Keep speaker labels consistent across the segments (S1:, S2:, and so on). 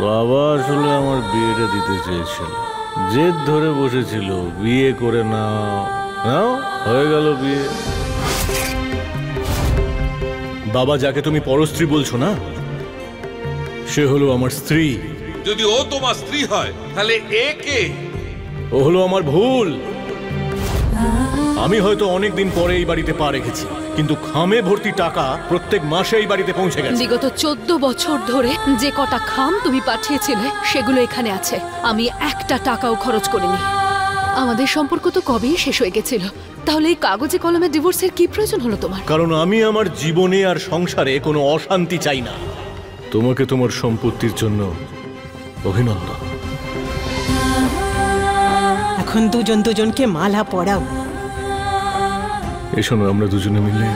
S1: বাবা আসলে আমার বিয়েটা দিতে চেয়েছিল, জেদ ধরে বসেছিল বিয়ে করে নাও, হয়ে গেল বিয়ে।
S2: বাবা, যাকে তুমি পরস্ত্রী বলছো না, সে হলো আমার স্ত্রী।
S3: যদি ও তোমার স্ত্রী হয় তাহলে এ কে?
S2: ও হলো আমার ভুল। আমি হয়তো অনেকদিন পরে এই বাড়িতে পা রেখেছি, কিন্তু খামে ভর্তি টাকা প্রত্যেক মাসে এই বাড়িতে পৌঁছে গেছে।
S4: বিগত 14 বছর ধরে যে কটা খাম তুমি পাঠিয়েছিলে সেগুলো এখানে আছে। আমি একটা টাকাও খরচ করিনি। আমাদের সম্পর্ক তো কবেই শেষ হয়ে গেছিল, তাহলে এই কাগজে কলমে ডিভোর্সের কি প্রয়োজন হলো তোমার?
S2: কারণ আমি আমার জীবনে আর সংসারে কোনো অশান্তি চাই না। তোমাকে তোমার সম্পত্তির জন্য অভিনন্দন।
S5: এখন দুজন দুজনকে মালা পরাও।
S2: এসো না, আমরা দুজনে মিলে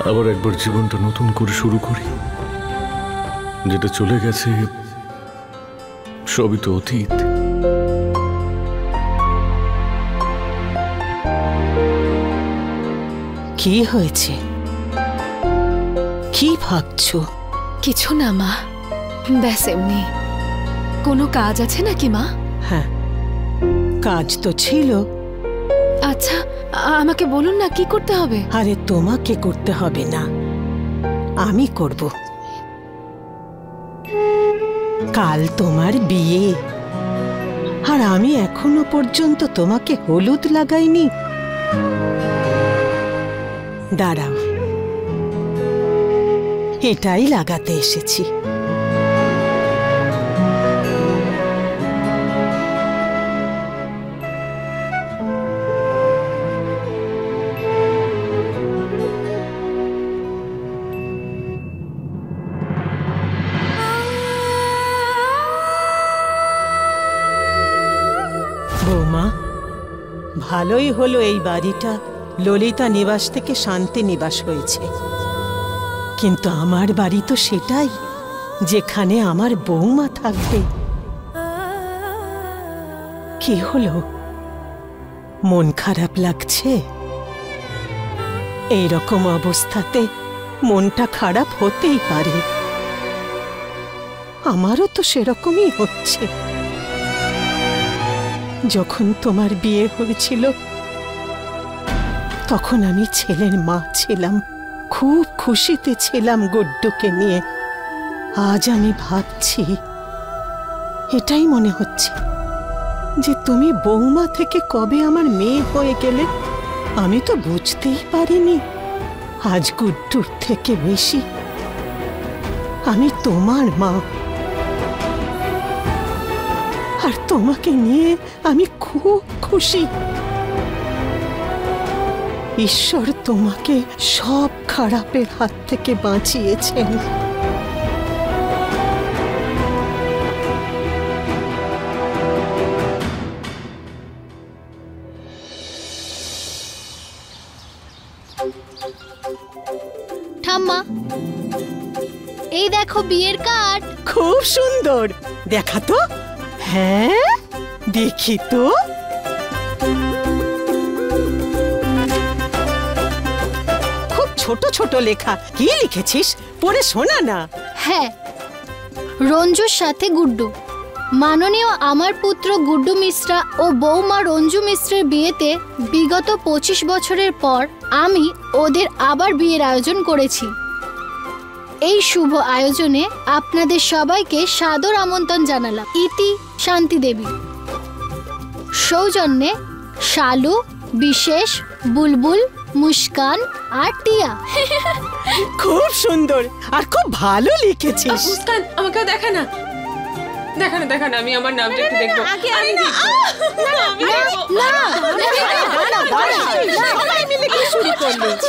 S2: আবার একবার জীবনটা নতুন করে শুরু করি। যেটা চলে গেছে সবই তো অতীত।
S5: কি হয়েছে? কি ভাবছো?
S4: কিছু না মা, ব্যাস এমনি। কোনো কাজ আছে নাকি মা?
S5: হ্যাঁ, কাজ তো ছিল।
S4: আচ্ছা, আমাকে বলুন না কি করতে হবে।
S5: আরে তোমাকে করতে হবে না, আমি করব। কাল তোমার বিয়ে, আর আমি এখনো পর্যন্ত তোমাকে হলুদ লাগাইনি। দাঁড়াও, এটাই লাগাতে এসেছি। বৌমা, ভালোই হলো এই বাড়িটা ললিতা নিবাস থেকে শান্তি নিবাস হয়েছে। কিন্তু আমার বাড়ি তো সেটাই, যেখানে আমার বৌমা থাকবে। কি হলো, মন খারাপ লাগছে? এইরকম অবস্থাতে মনটা খারাপ হতেই পারে। আমারও তো সেরকমই হচ্ছে। যখন তোমার বিয়ে হয়েছিল তখন আমি ছেলের মা ছিলাম, খুব খুশিতে ছিলাম গুড্ডুকে নিয়ে। আজ আমি ভাবছি, এটাই মনে হচ্ছে যে তুমি বৌমা থেকে কবে আমার মেয়ে হয়ে গেলে। আমি তো বুঝতেই পারিনি আজ গুড্ডুর থেকে বেশি আমি তোমার মা। আর তোমাকে নিয়ে আমি খুব খুশি। ঈশ্বর তোমাকে সব খারাপের হাত থেকে বাঁচিয়েছেন।
S6: ঠাম্মা, এই দেখো বিয়ের কার্ড।
S5: খুব সুন্দর, দেখা তো। হ্যাঁ, দেখি তো। খুব ছোট ছোট লেখা। কি লিখেছিস, পড়ে শোনা না।
S6: হ্যাঁ, রঞ্জুর সাথে গুড্ডু। মাননীয় আমার পুত্র গুড্ডু মিশ্রা ও বৌমা রঞ্জু মিশ্রের বিয়েতে বিগত 25 বছরের পর আমি ওদের আবার বিয়ের আয়োজন করেছি। এই শুভ আয়োজনে আপনাদের সবাইকে সাদর আমন্ত্রণ জানালাম। ইতি শান্তি দেবী। সৌজন্যে শালু, বিশেষ, বুলবুল, মুস্কান আর টিয়া।
S5: খুব সুন্দর আর খুব ভালো লিখেছিস।
S7: মুস্কান, আমাকেও দেখা না, দেখা না, দেখা না। আমি আমার নামটা একটু দেখবো।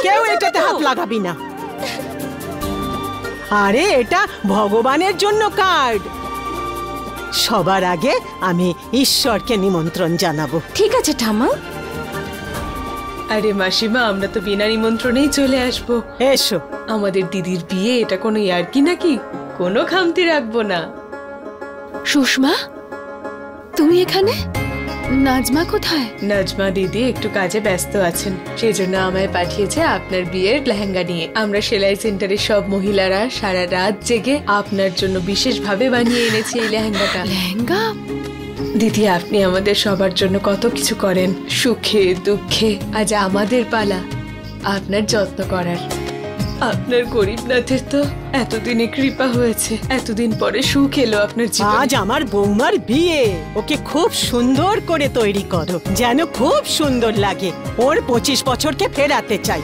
S5: কেউ এটাতে হাত লাগাবি না। আরে এটা ভগবানের জন্য কার্ড। সবার আগে আমি ঈশ্বরকে নিমন্ত্রণ জানাবো।
S7: ঠিক আছে ঠাম্মা। আরে মাসিমা, আমরা তো বিনা নিমন্ত্রণেই চলে আসবো।
S5: এসো।
S7: আমাদের দিদির বিয়ে, এটা কোনো ইয়ার্কি নাকি? কোনো খামতি রাখবো না।
S4: সুষমা, তুমি এখানে? নাজমা কোথায়?
S7: নাজমা দিদি একটু কাজে ব্যস্ত আছেন, সেই জন্য আমায় পাঠিয়েছে আপনার বিয়ের লেহেঙ্গা নিয়ে। আমরা সেলাই সেন্টারের সব মহিলারা সারা রাত জেগে আপনার জন্য বিশেষভাবে বানিয়ে এনেছি এই লেহেঙ্গাটা।
S4: লেহেঙ্গা?
S7: দিদি, আপনি আমাদের সবার জন্য কত কিছু করেন, সুখে দুঃখে। আজ আমাদের পালা আপনার যত্ন করার। আপনার গরিবনাথের তো এতদিনে কৃপা হয়েছে, এতদিন পরে সুখ এলো আপনার জীবনে।
S5: আজ আমার বৌমার বিয়ে, ওকে খুব সুন্দর করে তৈরি করো, যেন খুব সুন্দর লাগে। ওর 25 বছরকে ফেরাতে চাই,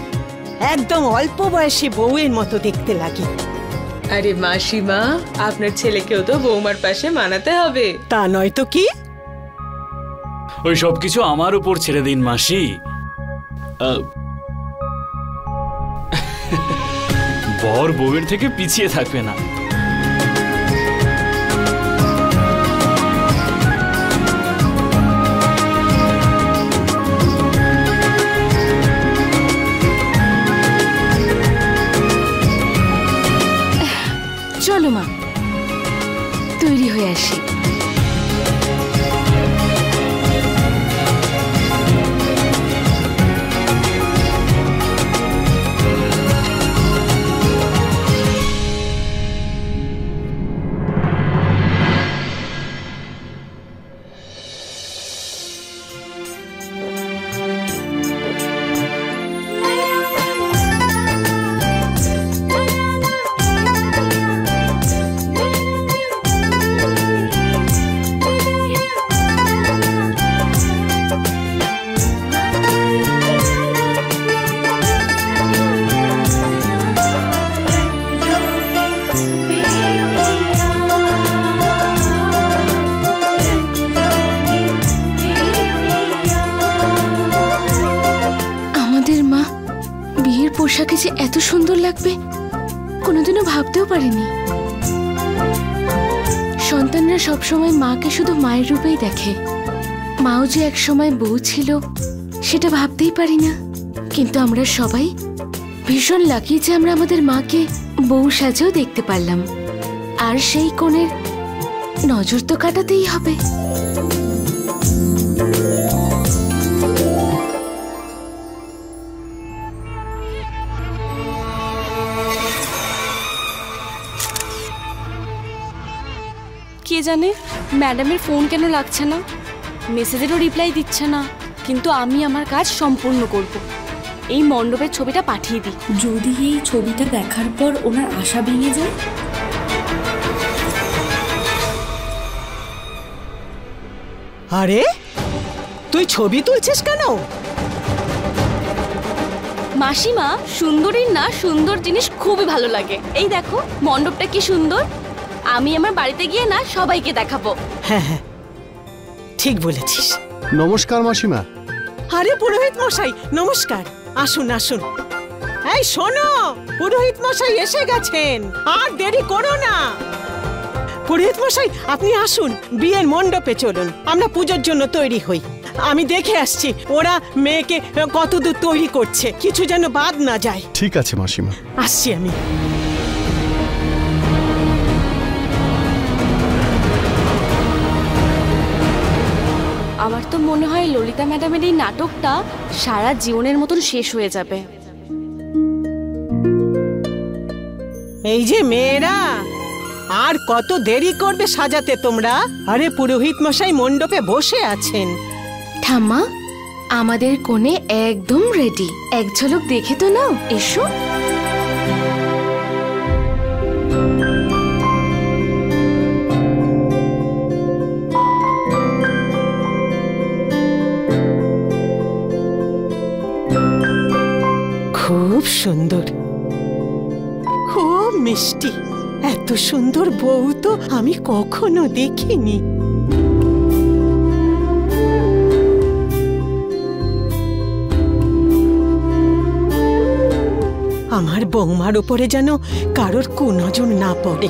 S5: একদম অল্প বয়সী বউয়ের মতো দেখতে লাগে।
S7: আরে মাসিমা, আপনার ছেলেকেও তো বৌমার পাশে মানাতে হবে।
S5: তা নয় তো কি?
S8: ওই সবকিছু আমার উপর ছেড়ে দিন মাসি। বর বউয়ের থেকে পিছিয়ে থাকবে না।
S4: চলো মা, তৈরি হয়ে আসি। পোশাকে যে এত সুন্দর লাগবে কোনোদিনও ভাবতেও পারিনি। সন্তানরা সবসময় মাকে শুধু মায়ের রূপেই দেখে, মাও যে এক সময় বউ ছিল সেটা ভাবতেই পারি না। কিন্তু আমরা সবাই ভীষণ লাকি যে আমরা আমাদের মাকে বউ সাজেও দেখতে পারলাম। আর সেই কোণের নজর তো কাটাতেই হবে।
S9: কে জানে ম্যাডামের ফোন কেন লাগছে না, মেসেজেরও রিপ্লাই দিচ্ছে না। কিন্তু আমি আমার কাজ সম্পূর্ণ করব। এই মণ্ডপের ছবিটা পাঠিয়ে দিই।
S10: যদি এই ছবিটা দেখার পর ওনার আশা ভেঙে যায়?
S5: আরে তুই ছবি তুলছিস কেন?
S9: মাসিমা, সুন্দরীর না সুন্দর জিনিস খুবই ভালো লাগে। এই দেখো মণ্ডপটা কি সুন্দর, আমি আমার বাড়িতে গিয়ে না সবাইকে দেখাবো।
S5: হ্যাঁ হ্যাঁ ঠিক বলেছিস।
S11: নমস্কার মাসিমা।
S5: আরে পুরোহিত মশাই নমস্কার, আসুন আসুন। এই শোনো, পুরোহিত মশাই এসে গেছেন, আর দেরি করো না। পুরোহিত মশাই আপনি আসুন, বিয়ের মণ্ডপে চলুন, আমরা পূজার জন্য তৈরি হই। আমি দেখে আসছি ওরা মেয়েকে কতদূর তৈরি করছে, কিছু যেন বাদ না যায়।
S11: ঠিক আছে মাসিমা,
S5: আসছি আমি।
S9: আমার তো মনে হয় ললিতা ম্যাডামের এই নাটকটা সারা জীবনের মতন শেষ হয়ে যাবে।
S5: এই যে মেয়েরা, আর কত দেরি করবে সাজাতে তোমরা? আরে পুরোহিত মশাই মণ্ডপে বসে আছেন।
S4: ঠাম্মা, আমাদের কোণে একদম রেডি, এক ঝলক দেখে তো নাও, এসো।
S5: খুব সুন্দর, খুব মিষ্টি, এত সুন্দর বউ তো আমি কখনো দেখিনি। আমার বৌমার উপরে যেন কারোর কুনজর না পড়ে।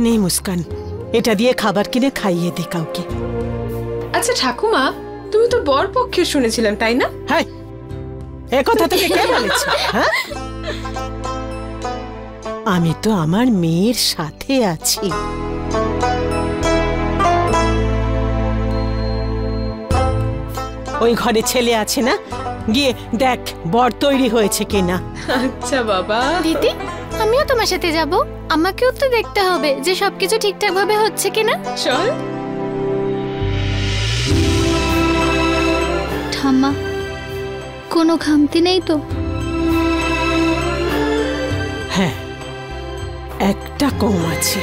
S5: নেই মুস্কান, এটা দিয়ে খাবার কিনে খাইয়ে দে কাউকে।
S7: আচ্ছা ঠাকুমা, তুমি তো বর পক্ষে শুনেছিলাম তাই না?
S5: হ্যাঁ, এ কথা তোকে কে বলেছে? হ্যাঁ, আমি তো আমার মেয়ের সাথে আছি। ওই ঘরে ছেলে আছে না, গিয়ে দেখ বর তৈরি হয়েছে কিনা।
S7: আচ্ছা বাবা।
S6: দিদি, আমিও তোমার সাথে যাব। আমাকেও তো দেখতে হবে যে সবকিছু ঠিকঠাক ভাবে হচ্ছে কিনা।
S7: চল।
S6: ঠাম্মা, কোনো খামতি নেই তো?
S5: হ্যাঁ, একটা কম আছে।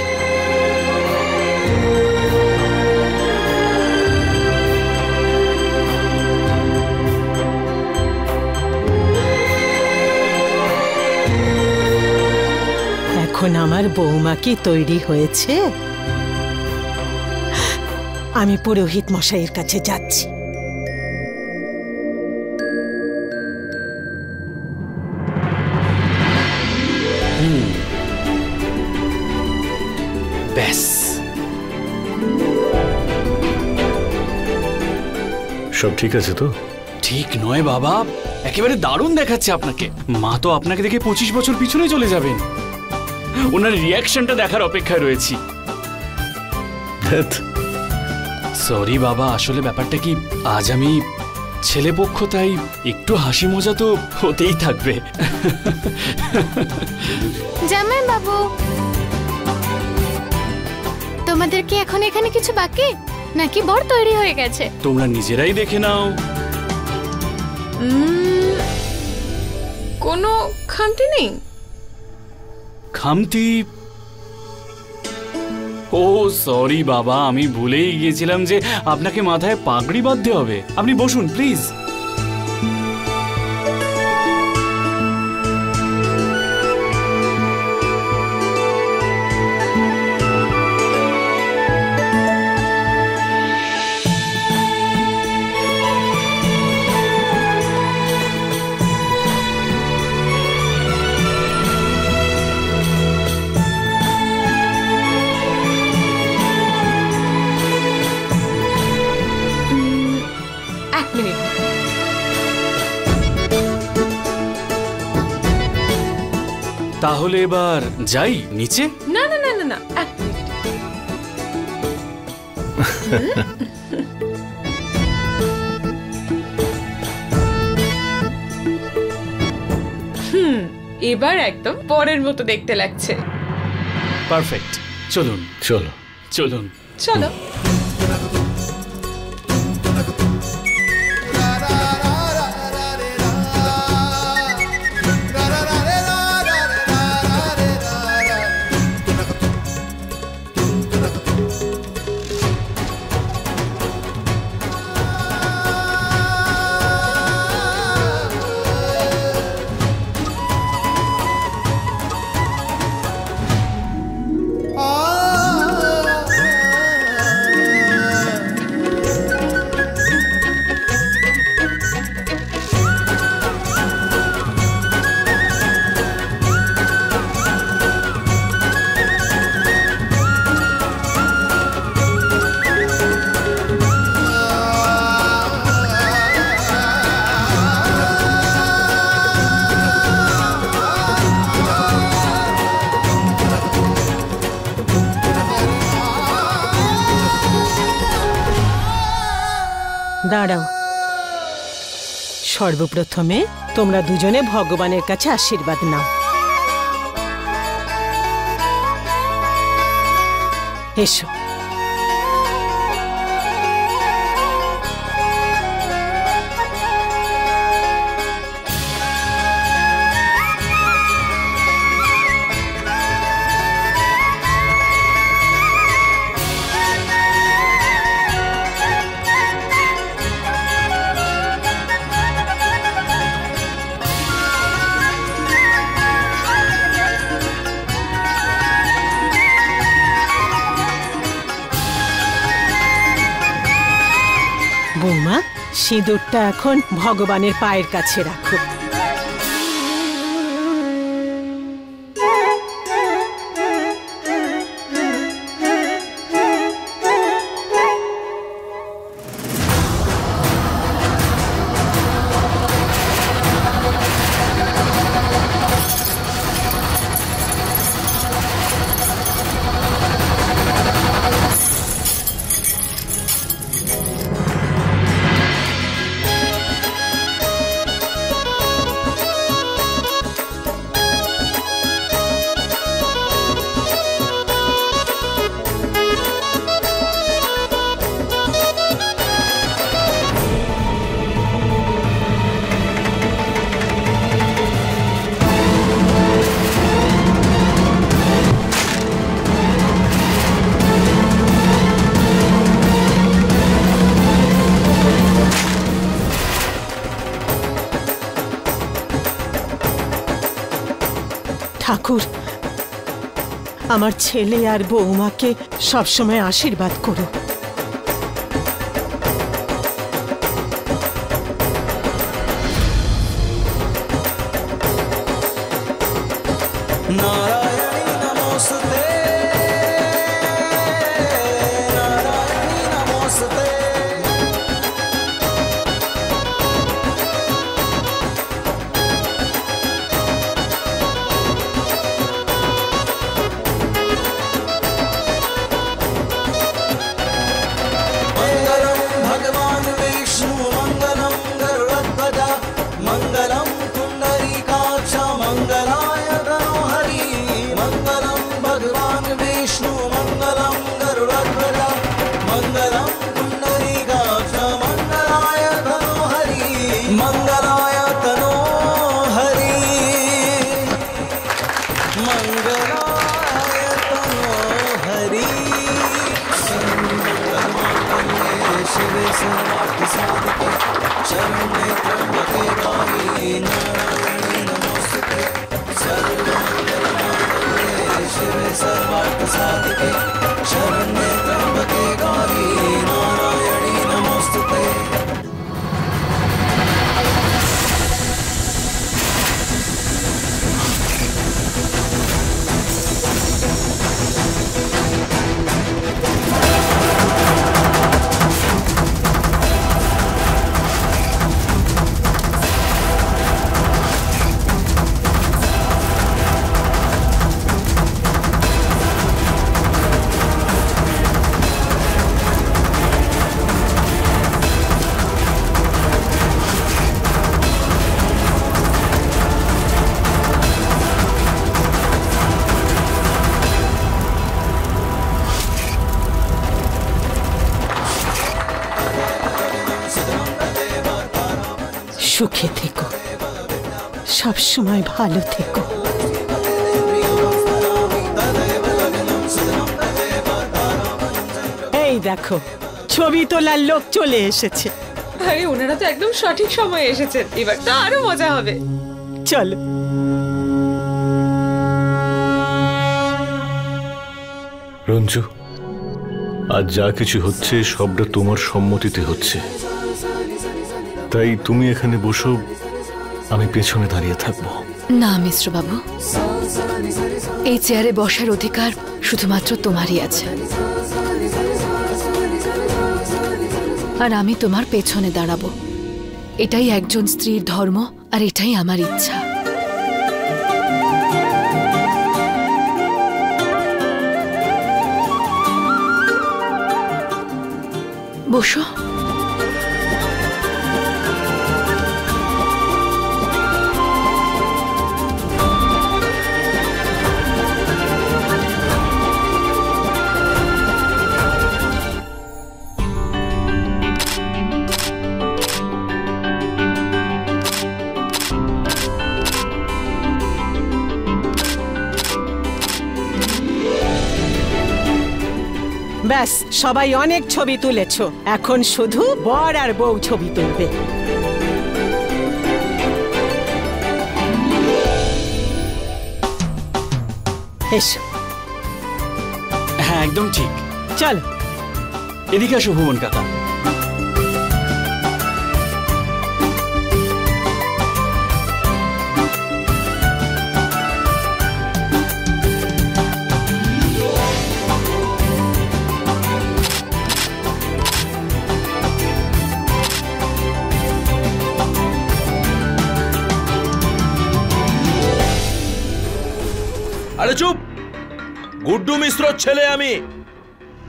S5: এখন আমার বৌমা কি তৈরি হয়েছে? আমি পুরোহিত মশাইয়ের কাছে যাচ্ছি।
S8: ব্যাস,
S2: সব ঠিক আছে তো?
S8: ঠিক নয় বাবা, একেবারে দারুণ দেখাচ্ছে আপনাকে। মা তো আপনাকে দেখে 25 বছর পিছনে চলে যাবেন। ওনার রিয়াকশনটা দেখার অপেক্ষায় রয়েছি। সরি বাবা, আসলে ব্যাপারটা কি, আজ আমি ছেলে পক্ষ, তাই একটু হাসি মজা তো হতেই থাকবে।
S6: জামাই বাবু, তোমাদের কি এখন এখানে কিছু বাকি, নাকি বর তৈরি হয়ে গেছে?
S8: তোমরা নিজেরাই দেখে নাও।
S7: কোনো খামতি নেই।
S8: খামতি? ও সরি বাবা, আমি ভুলেই গিয়েছিলাম যে আপনাকে মাথায় পাগড়ি বাঁধতে হবে। আপনি বসুন প্লিজ। তাহলে এবার যাই নিচে।
S7: না না না না না, এক মিনিট। এবার একদম পরের মতো দেখতে লাগছে।
S8: পারফেক্ট, চলুন
S2: চলো
S8: চলুন
S7: চলো।
S5: দাঁড়াও, সর্বপ্রথমে তোমরা দুজনে ভগবানের কাছে আশীর্বাদ নাও। এসো। বৌমা, সিঁদুরটা এখন ভগবানের পায়ের কাছে রাখো। ঠাকুর আমার ছেলে আর বৌমাকে সবসময় আশীর্বাদ করো। সুখে থেকো, সব সময় ভালো থেকো। এই দেখো ছবি তোলার লোক চলে এসেছে।
S7: আরে ওনারা তো একদম সঠিক সময়ে এসেছেন, এবার তো আরো মজা হবে।
S5: চলো।
S2: রঞ্জু, আজ যা কিছু হচ্ছে সবটা তোমার সম্মতিতে হচ্ছে, তাই তুমি এখানে বসো, আমি পেছনে দাঁড়িয়ে থাকবো।
S4: না মিশ্র বাবু, এই চেয়ারে বসার অধিকার শুধুমাত্র তোমারই আছে, আর আমি তোমার পেছনে দাঁড়াবো। এটাই একজন স্ত্রীর ধর্ম, আর এটাই আমার ইচ্ছা। বসো।
S5: ব্যাস, সবাই অনেক ছবি তুলেছো, এখন শুধু বর আর বউ ছবি তুলবে। এসো।
S8: হ্যাঁ একদম ঠিক।
S5: চল
S8: এদিকে আসো ভুবন কাকা।
S12: আরে চুপ! গুড্ডু মিশ্রর ছেলে আমি।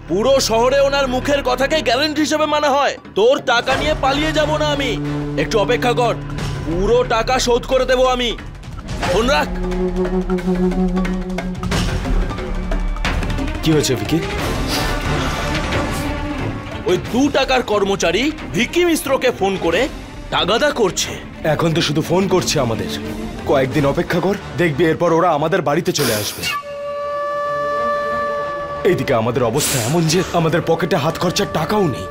S12: পুরো শহরে ওনার মুখের কথাকে গ্যারান্টি হিসেবে মানা হয়। তোর টাকা নিয়ে পালিয়ে যাব না আমি, একটু অপেক্ষা কর, পুরো টাকা শোধ করে দেব আমি। ফোন রাখ।
S13: কি হয়েছে ভিকি?
S12: ওই 2 টাকার কর্মচারী ভিকি মিশ্রকে ফোন করে তাগাদা করছে।
S13: এখন তো শুধু ফোন করছে আমাদের, কয়েকদিন অপেক্ষা কর, দেখবি এরপর ওরা আমাদের বাড়িতে চলে আসবে। এইদিকে আমাদের অবস্থা এমন যে আমাদের পকেটে হাত খরচার টাকাও নেই।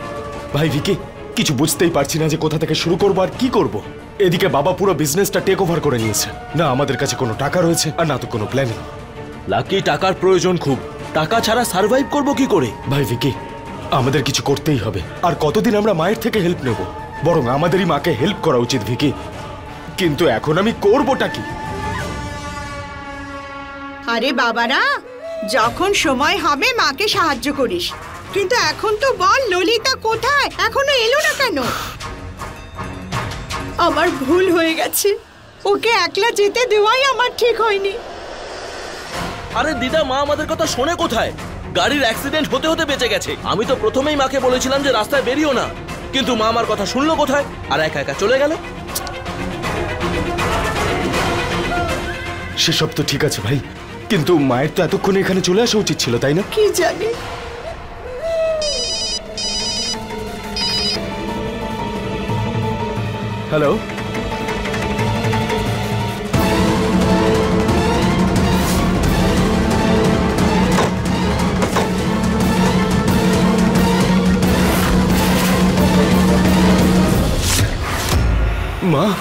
S13: ভাই ভিকি, কিছু বুঝতেই পারছি না যে কোথা থেকে শুরু করবো আর কি করব। এদিকে বাবা পুরো বিজনেসটা টেক ওভার করে নিয়েছে। না আমাদের কাছে কোনো টাকা রয়েছে আর না তো কোনো প্ল্যানিং।
S12: লাকি টাকার প্রয়োজন খুব, টাকা ছাড়া সার্ভাইভ করব কি করে?
S13: ভাই ভিকি, আমাদের কিছু করতেই হবে। আর কতদিন আমরা মায়ের থেকে হেল্প নেব? বরং আমাদেরই মাকে হেল্প করা উচিত ভিকি। কিন্তু এখন আমি করবোটা কি?
S14: আরে বাবারা, যখন সময় হবে মাকে সাহায্য করিস, কিন্তু এখন তো বল ললিতা কোথায়, এখনো এলো না কেন? আমার ভুল হয়ে গেছে, ওকে একলা যেতে দেওয়াই আমার ঠিক হয়নি।
S12: আরে দিদা, মা আমাদের কথা শোনে কোথায়? গাড়ির অ্যাক্সিডেন্ট হতে হতে বেঁচে গেছে। আমি তো প্রথমেই মাকে বলেছিলাম যে রাস্তায় বেরিও না, কিন্তু মা আমার কথা শুনলো কোথায়? আর একা একা চলে গেল।
S13: সেসব তো ঠিক আছে ভাই, কিন্তু মায়ের তো এতক্ষণে এখানে চলে আসা উচিত ছিল, তাই না?
S14: কি জানি।
S13: হ্যালো, माँ।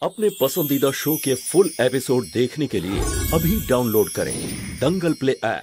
S15: अपने पसंदीदा शो के फुल एपिसोड देखने के लिए अभी डाउनलोड करें दंगल प्ले ऐप।